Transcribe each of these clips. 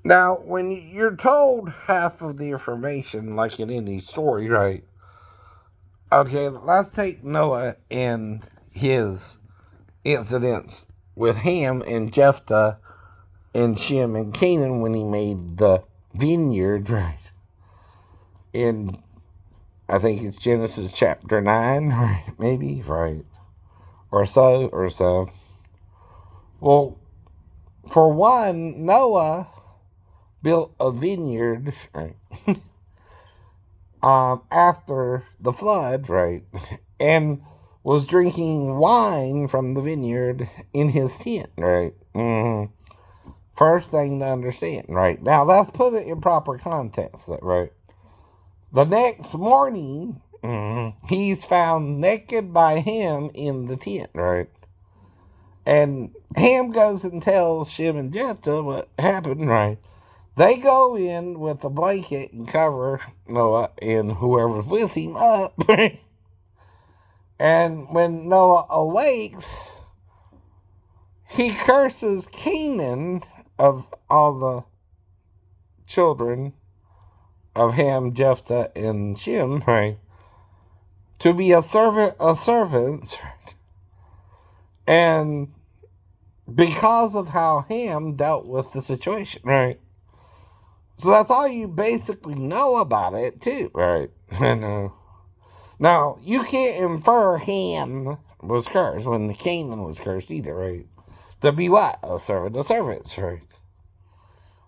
Now, when you're told half of the information, like in any story, right? Okay, let's take Noah and his incidents with Ham and Jephthah and Shem and Canaan when he made the vineyard, right? In, I think it's Genesis chapter 9, right? Maybe, right? Or so. Well, for one, Noah built a vineyard, right? After the flood, right? And was drinking wine from the vineyard in his tent, right? First thing to understand, right? Now, let's put it in proper context, right? The next morning, he's found naked by Ham in the tent, right? And Ham goes and tells Shem and Jephthah what happened, right? They go in with a blanket and cover Noah and whoever's with him up. And when Noah awakes, he curses Canaan of all the children of Ham, Jephthah, and Shem, right? To be a servant of servants. Right? And because of how Ham dealt with the situation, right? So that's all you basically know about it, too, right? Now, you can't infer Ham was cursed when the Canaan was cursed either, right? To be what? A servant of servants, right?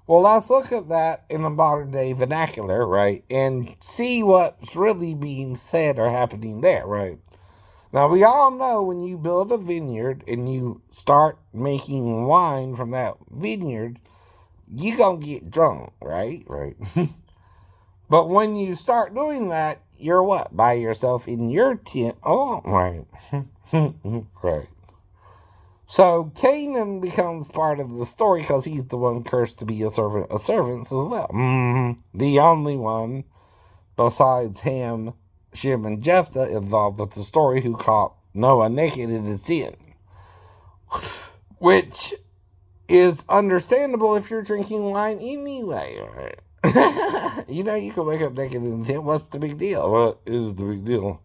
Well, let's look at that in the modern day vernacular, right? And see what's really being said or happening there, right? Now, we all know when you build a vineyard and you start making wine from that vineyard, you're going to get drunk, right? Right. But when you start doing that, you're what? By yourself in your tent alone, right? Right. So Canaan becomes part of the story because he's the one cursed to be a servant of servants as well. The only one besides Ham, Shem, and Jephthah involved with the story who caught Noah naked in his tent. Which is understandable if you're drinking wine anyway, right? You know, you can wake up naked in the tent. What's the big deal? What is the big deal?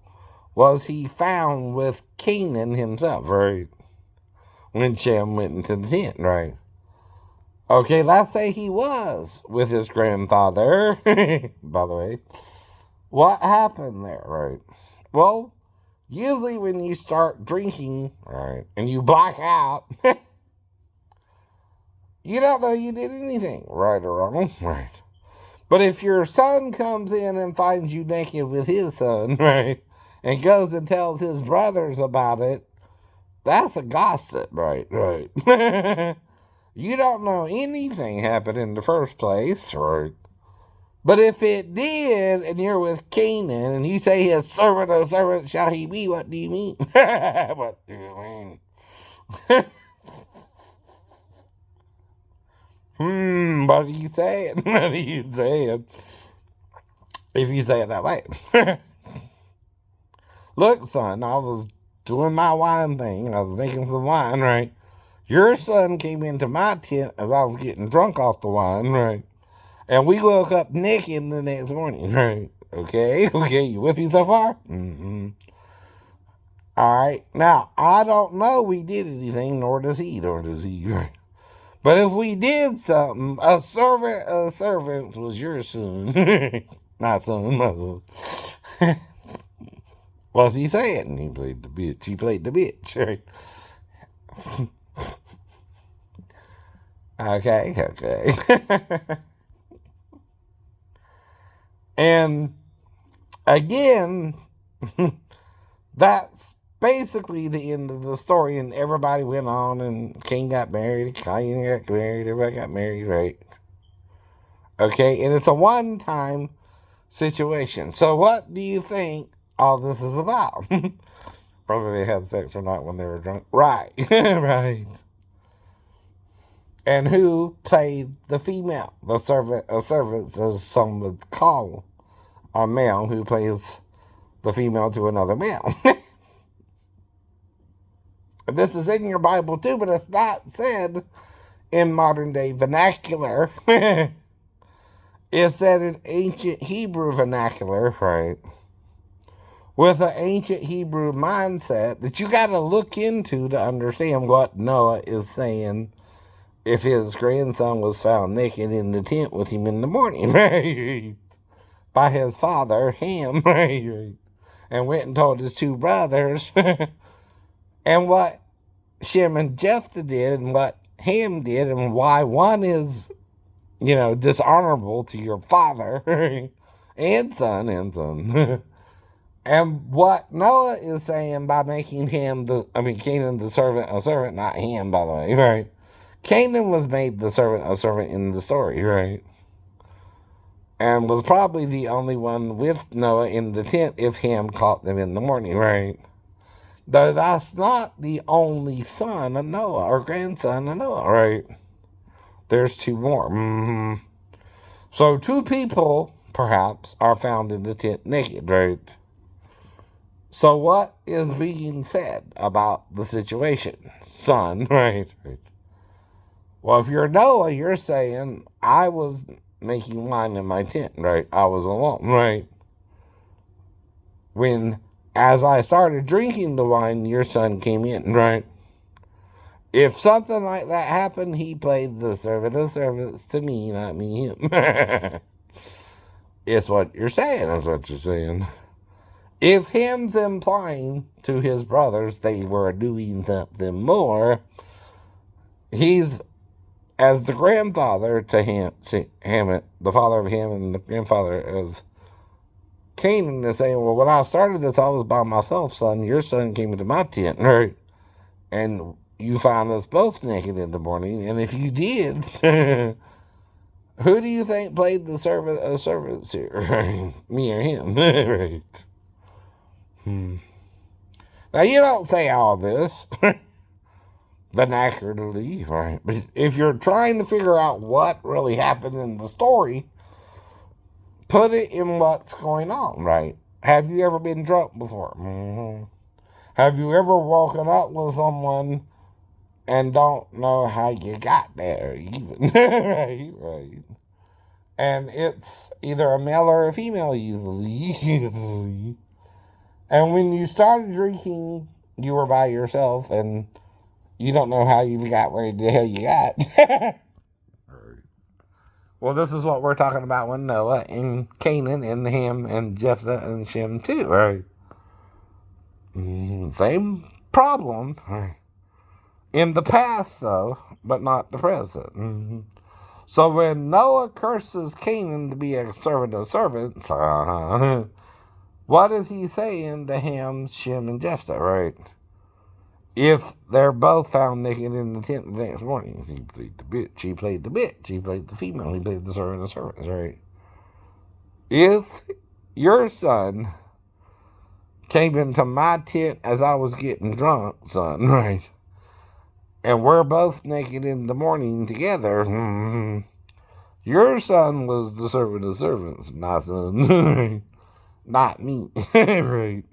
Was he found with Canaan himself, right? When Shem went into the tent, right? Okay, let's say he was with his grandfather, by the way. What happened there, right? Well, usually when you start drinking, right, and you black out, you don't know you did anything, right or wrong, right? But if your son comes in and finds you naked with his son, right, and goes and tells his brothers about it, that's a gossip, right? Right. You don't know anything happened in the first place, right? But if it did, and you're with Canaan, and you say his servant of servants shall he be, what do you mean? What do you mean? What are you saying? What are you saying? If you say it that way. Look, son, I was doing my wine thing. I was making some wine, right? Your son came into my tent as I was getting drunk off the wine, right? And we woke up naked the next morning, right? Okay, you with me so far? All right. Now, I don't know we did anything, nor does he, right? But if we did something, a servant of servants was your son. Not son, my son. What's he saying? He played the bitch. He played the bitch, right? Okay. And again, that's basically the end of the story, and everybody went on, and King got married, Cain got married, everybody got married, right? Okay, and it's a one-time situation. So what do you think all this is about? Whether they had sex or not when they were drunk. Right, right. And who played the female? The servant of servants, as some would call a male who plays the female to another male. This is in your Bible too, but it's not said in modern day vernacular is said in ancient Hebrew vernacular, right? With an ancient Hebrew mindset that you got to look into to understand what Noah is saying if his grandson was found naked in the tent with him in the morning, right? By his father, Ham, right? And went and told his two brothers. And what Shem and Jephthah did and what Ham did and why one is, dishonorable to your father and son. And what Noah is saying by making Canaan the servant a servant, not Ham, by the way, right? Canaan was made the servant a servant in the story, right? And was probably the only one with Noah in the tent if Ham caught them in the morning, right? Though that's not the only son of Noah or grandson of Noah, right? There's two more. Mm-hmm. So 2 people, perhaps, are found in the tent naked, right? So what is being said about the situation? Son, right? Well, if you're Noah, you're saying, I was making wine in my tent, right? I was alone, right? When, as I started drinking the wine, your son came in, right? If something like that happened, he played the servant of servants to me, not me him. It's what you're saying, is what you're saying. If him's implying to his brothers they were doing something more, he's, as the grandfather to Ham, the father of Ham and the grandfather of Canaan, is saying, well, when I started this, I was by myself, son. Your son came into my tent, right? And you found us both naked in the morning. And if you did, who do you think played the servant of servants here? Me or him? Right. Now, you don't say all this vernacularly, right? But if you're trying to figure out what really happened in the story, put it in what's going on, right? Have you ever been drunk before? Mm-hmm. Have you ever woken up with someone and don't know how you got there, even? Right. And it's either a male or a female, usually. And when you started drinking, you were by yourself, and you don't know how you got where the hell you got. Well, this is what we're talking about with Noah and Canaan and Ham and Jephthah and Shem too, right? Same problem. In the past, though, but not the present. So when Noah curses Canaan to be a servant of servants, what is he saying to Ham, Shem, and Jephthah, right? If they're both found naked in the tent the next morning, he played the bitch, she played the bitch, he played the female, he played the servant of servants, right? If your son came into my tent as I was getting drunk, son, right? And we're both naked in the morning together, your son was the servant of servants, my son. Not me, right?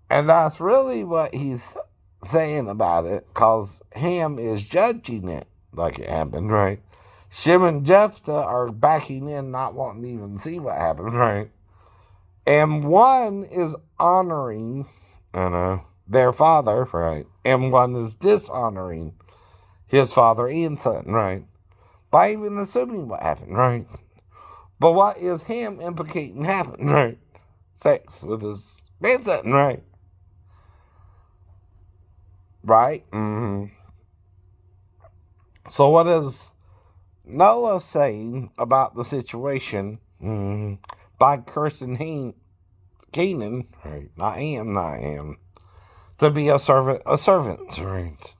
And that's really what he's saying about it, because Ham is judging it like it happened, right? Shem and Jephthah are backing in, not wanting to even see what happened, right? And one is honoring, their father, right? And one is dishonoring his father and son, right? By even assuming what happened, right? But what is Ham implicating happened, right? Sex with his grandson, right? Right? So what is Noah saying about the situation by cursing Canaan, right? Not Ham, to be a servant of servants, right?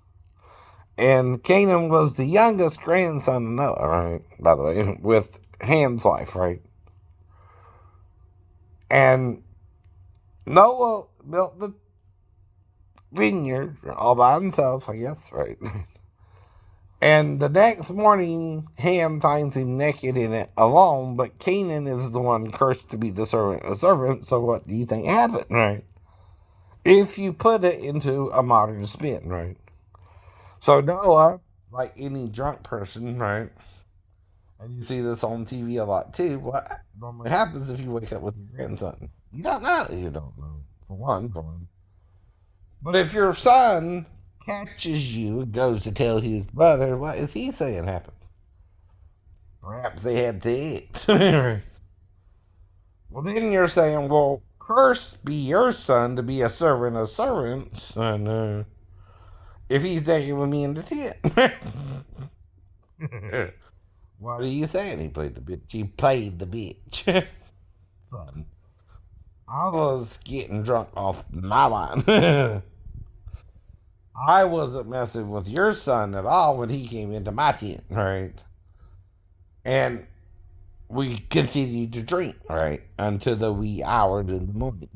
And Canaan was the youngest grandson of Noah, right? By the way, with Ham's wife, right? And Noah built the vineyard all by himself, I guess, right? And the next morning, Ham finds him naked in it alone, but Canaan is the one cursed to be the servant of servants. So what do you think happened, right? If you put it into a modern spin, right? So Noah, like any drunk person, right? And you see this on TV a lot too. What normally happens if you wake up with your grandson? You don't know. You don't know. For one. But if your son catches you and goes to tell his brother, what is he saying happened? Perhaps they had to eat. Well, then you're saying, well, cursed be your son to be a servant of servants, and if he's taking with me in the tent. What are you saying? He played the bitch. He played the bitch. Son, I was getting drunk off my wine. I wasn't messing with your son at all when he came into my tent, right? And we continued to drink, right, until the wee hours in the morning.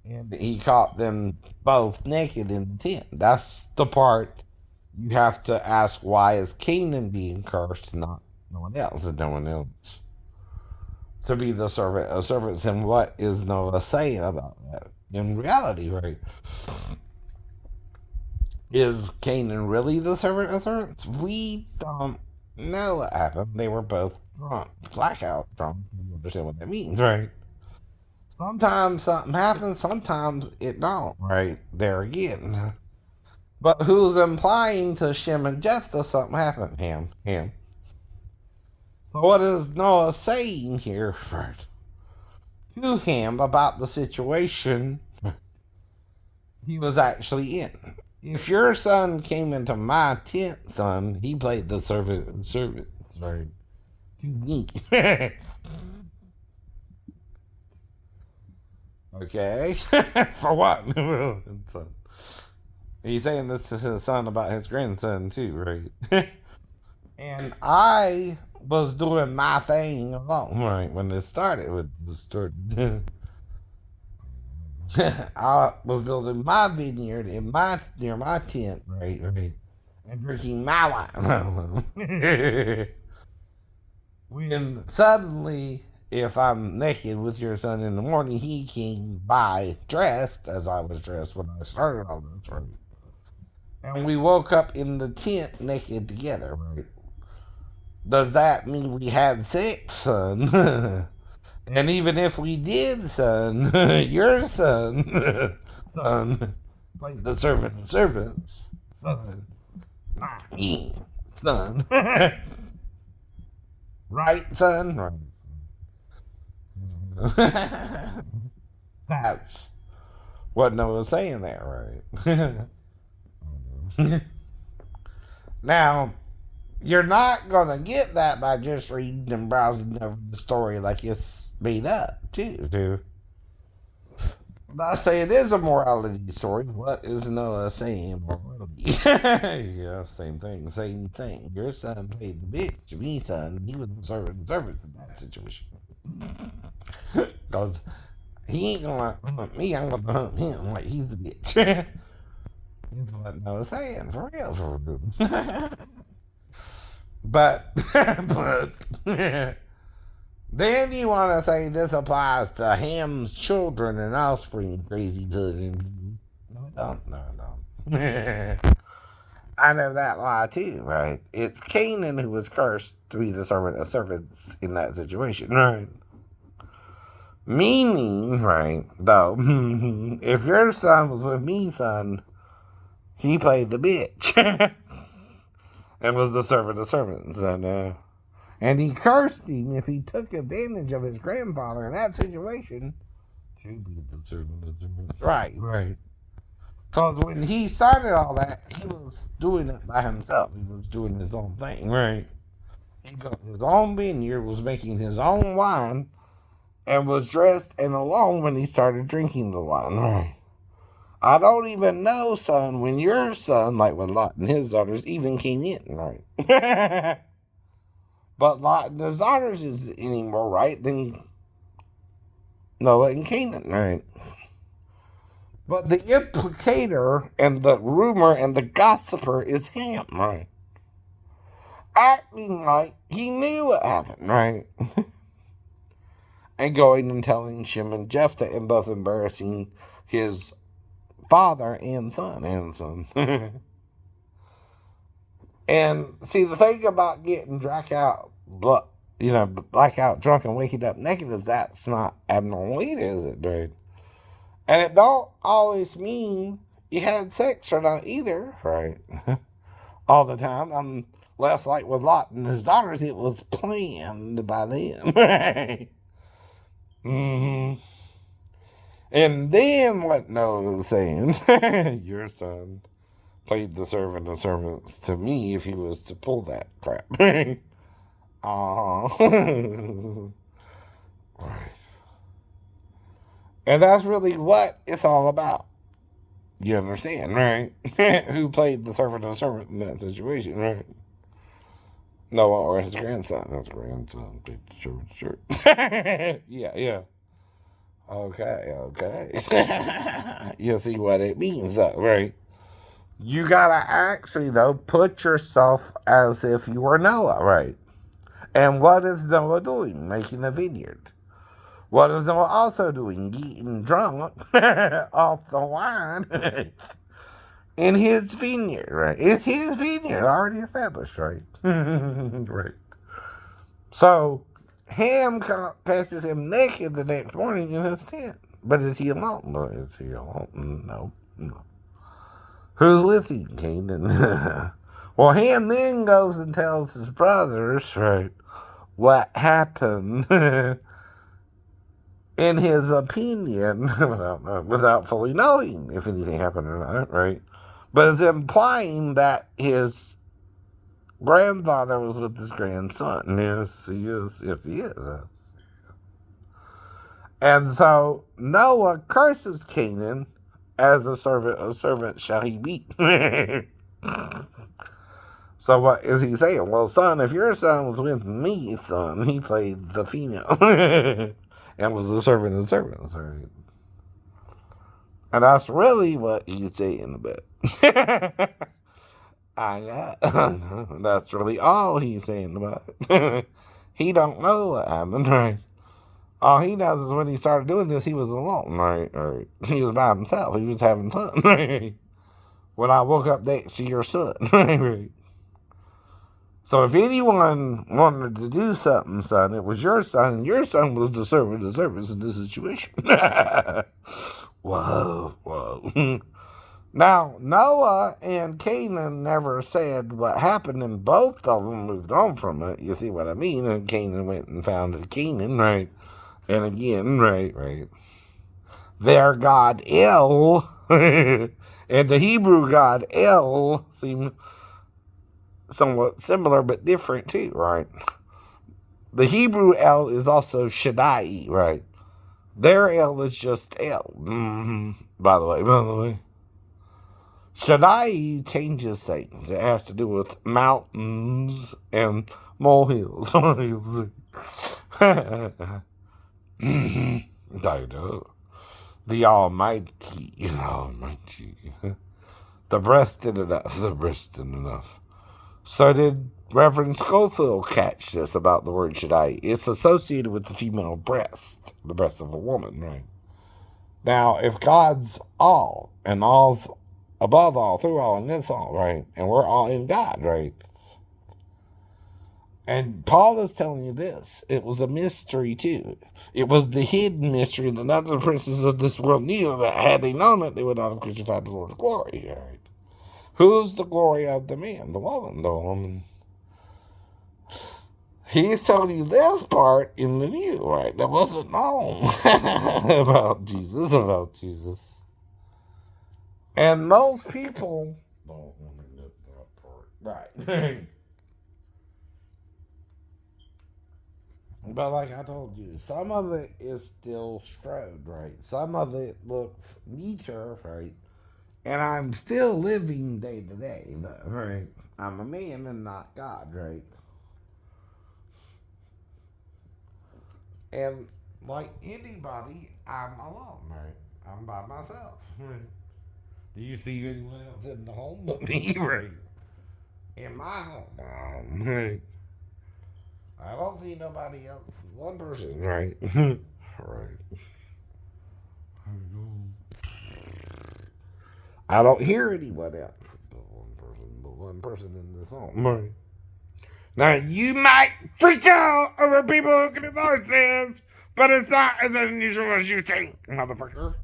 And he caught them both naked in the tent. That's the part you have to ask, why is Canaan being cursed and not no one else, and no one else to be the servant of servants? And what is Noah saying about that? In reality, right? Is Canaan really the servant of servants? We don't know what happened. They were both drunk, blackout drunk. You understand what that means, right? Sometimes something happens, sometimes it don't, right? There again. But who's implying to Shem and Jephthah something happened? Him. So what is Noah saying here to him about the situation he was actually in? If your son came into my tent, son, he played the servants, right? To me. Okay. For what? Son. He's saying this to his son about his grandson too, right? And I was doing my thing alone, right? When it started, I was building my vineyard in near my tent, right? And drinking my wine. When suddenly, if I'm naked with your son in the morning, he came by dressed as I was dressed when I started all this, right? And we woke up in the tent naked together, right? Does that mean we had sex, son? And even if we did, son, your son, son, like the servant of servants, son, not me, son. Right, son? Right. That's what Noah's saying there, right? Now, you're not going to get that by just reading and browsing over the story like it's made up, too. I say it is a morality story. What is Noah saying morality? Yeah, same thing. Your son played the bitch. Me, son, he was serving in that situation. Because he ain't gonna hunt me, I'm gonna hunt him like he's the bitch. That's what Noah's saying, for real. But then you want to say this applies to Ham's children and offspring, crazy children. No, it don't. I know that lie too, right? It's Canaan who was cursed to be the servant of servants in that situation, right? Meaning, right, though, if your son was with me, son, he played the bitch and was the servant of servants, and he cursed him if he took advantage of his grandfather in that situation to be the servant of servants. Right. Because when he started all that, he was doing it by himself. He was doing his own thing, right? He got his own vineyard, was making his own wine, and was dressed and alone when he started drinking the wine, right? I don't even know, son, when your son, like when Lot and his daughters, even came in, right? But Lot and his daughters is any more right than Noah and Canaan, right? But the implicator and the rumor and the gossiper is Ham, right? Acting like he knew what happened, right? And going and telling Shem and Jephthah and both embarrassing his Father and son. And see, the thing about getting blackout drunk and waking up naked is that's not abnormal either, is it, dude? And it don't always mean you had sex or not either, right? All the time. Unless, like with Lot and his daughters, it was planned by them, right? Mm-hmm. And then what Noah was saying, your son played the servant of servants to me if he was to pull that crap. Uh-huh. Right. And that's really what it's all about. You understand, right? Who played the servant of the servant in that situation, right? Noah or his grandson. His grandson played the servant of the servant. Yeah. Okay. You see what it means, though, right? You gotta actually, though, put yourself as if you were Noah, right? And what is Noah doing? Making a vineyard. What is Noah also doing? Getting drunk off the wine in his vineyard, right? It's his vineyard, already established, right? Right. So, Ham catches him naked the next morning in his tent. But is he alone? No, is he alone? No. Who's with him, Canaan? Well, Ham then goes and tells his brothers, right, what happened in his opinion, without fully knowing if anything happened or not, right? But it's implying that his grandfather was with his grandson. Yes, he is, if he is. And so Noah curses Canaan as a servant shall he be. So what is he saying? Well, son, if your son was with me, son, he played the female. And was a servant of servants, right? And that's really what he's saying about. I know. That's really all he's saying about it. He don't know what happened, right? All he knows is when he started doing this, he was alone, right? Or he was by himself. He was having fun, right? When I woke up next to your son, right? So if anyone wanted to do something, son, it was your son, and your son was the servant of servants in this situation. Whoa. Now, Noah and Canaan never said what happened, and both of them moved on from it. You see what I mean? And Canaan went and founded Canaan, right? And again, right. Their god El, and the Hebrew god El seem somewhat similar but different too, right? The Hebrew El is also Shaddai, right? Their El is just El. By the way. Shaddai changes things. It has to do with mountains and molehills. The Almighty. The breasted enough. So did Reverend Schofield catch this about the word Shaddai? It's associated with the female breast, the breast of a woman, right? Now, if God's all, and all's above all, through all, and this all, right? And we're all in God, right? And Paul is telling you this. It was a mystery, too. It was the hidden mystery that none of the princes of this world knew. That had they known it, they would not have crucified the Lord of glory, right? Who's the glory of the man? The woman. He's telling you this part in the new, right? That wasn't known about Jesus. And most people don't want to get that part. Right. But like I told you, some of it is still strode, right? Some of it looks neater, right? And I'm still living day to day, but, right? I'm a man and not God, right? And like anybody, I'm alone, right? I'm by myself. Right? Do you see anyone else in the home but me, right? In my home, right? I don't see nobody else. One person, right? Right. I don't hear anyone else but one person in this home. Right. Now, you might freak out over people who can do voices, but it's not as unusual as you think, motherfucker.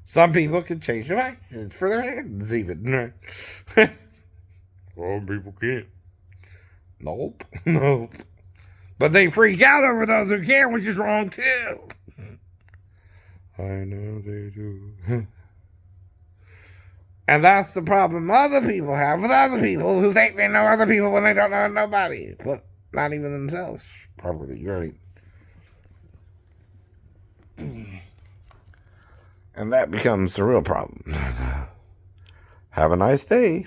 Some people can change their accents for their hands, even. Some people can't. Nope. Nope. But they freak out over those who can, which is wrong, too. I know they do. And that's the problem other people have with other people who think they know other people when they don't know nobody. But not even themselves. Probably right. And that becomes the real problem. Have a nice day.